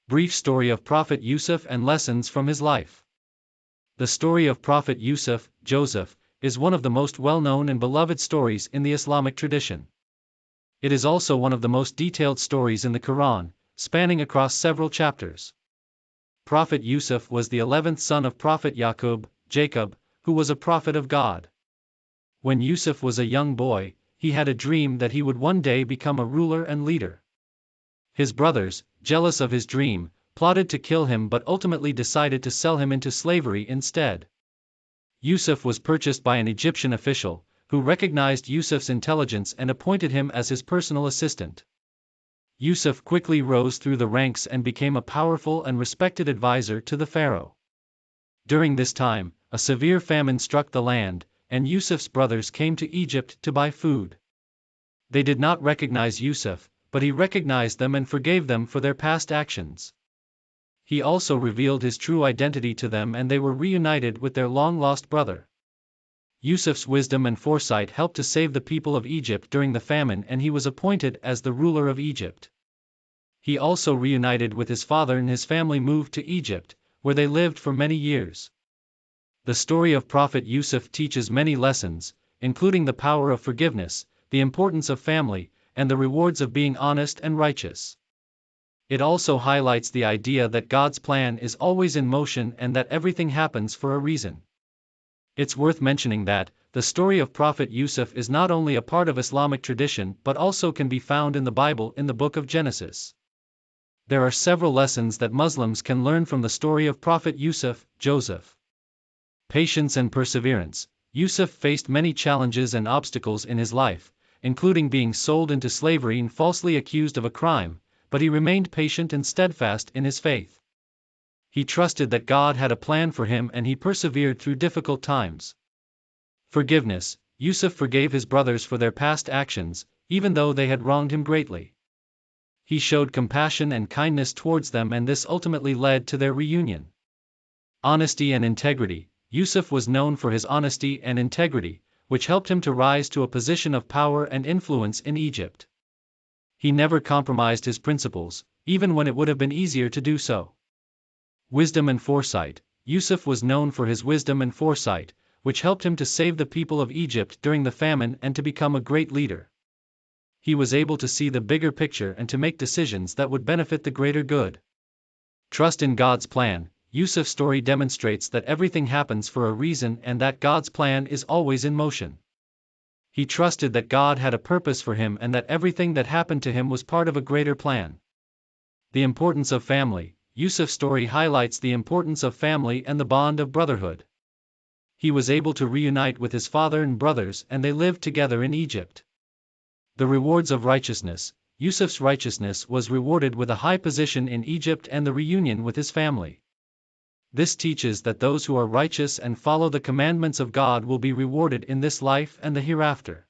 Brief story of Prophet Yusuff and lessons from his life. The story of Prophet Yusuff, Joseph, is one of the most well-known and beloved stories in the Islamic tradition. It is also one of the most detailed stories in the Quran, spanning across several chapters. Prophet Yusuff was the 11th son of Prophet Jacob, who was a prophet of God. When Yusuff was a young boy, he had a dream that he would one day become a ruler and leader. His brothers, jealous of his dream, plotted to kill him but ultimately decided to sell him into slavery instead. Yusuff was purchased by an Egyptian official, who recognized Yusuff's intelligence and appointed him as his personal assistant. Yusuff quickly rose through the ranks and became a powerful and respected advisor to the pharaoh. During this time, a severe famine struck the land, and Yusuff's brothers came to Egypt to buy food. They did not recognize Yusuff, but he recognized them and forgave them for their past actions. He also revealed his true identity to them and they were reunited with their long-lost brother. Yusuff's wisdom and foresight helped to save the people of Egypt during the famine and he was appointed as the ruler of Egypt. He also reunited with his father and his family moved to Egypt, where they lived for many years. The story of Prophet Yusuff teaches many lessons, including the power of forgiveness, the importance of family, and the rewards of being honest and righteous. It also highlights the idea that God's plan is always in motion and that everything happens for a reason. It's worth mentioning that the story of Prophet Yusuff is not only a part of Islamic tradition but also can be found in the Bible in the book of Genesis. There are several lessons that Muslims can learn from the story of Prophet Yusuff, Joseph. Patience and perseverance. Yusuff faced many challenges and obstacles in his life, including being sold into slavery and falsely accused of a crime, but he remained patient and steadfast in his faith. He trusted that God had a plan for him and he persevered through difficult times. Forgiveness. Yusuff forgave his brothers for their past actions, even though they had wronged him greatly. He showed compassion and kindness towards them and this ultimately led to their reunion. Honesty and integrity. Yusuff was known for his honesty and integrity, which helped him to rise to a position of power and influence in Egypt. He never compromised his principles, even when it would have been easier to do so. Wisdom and foresight. Yusuff was known for his wisdom and foresight, which helped him to save the people of Egypt during the famine and to become a great leader. He was able to see the bigger picture and to make decisions that would benefit the greater good. Trust in God's plan. Yusuff's story demonstrates that everything happens for a reason and that God's plan is always in motion. He trusted that God had a purpose for him and that everything that happened to him was part of a greater plan. The importance of family. Yusuff's story highlights the importance of family and the bond of brotherhood. He was able to reunite with his father and brothers and they lived together in Egypt. The rewards of righteousness. Yusuff's righteousness was rewarded with a high position in Egypt and the reunion with his family. This teaches that those who are righteous and follow the commandments of God will be rewarded in this life and the hereafter.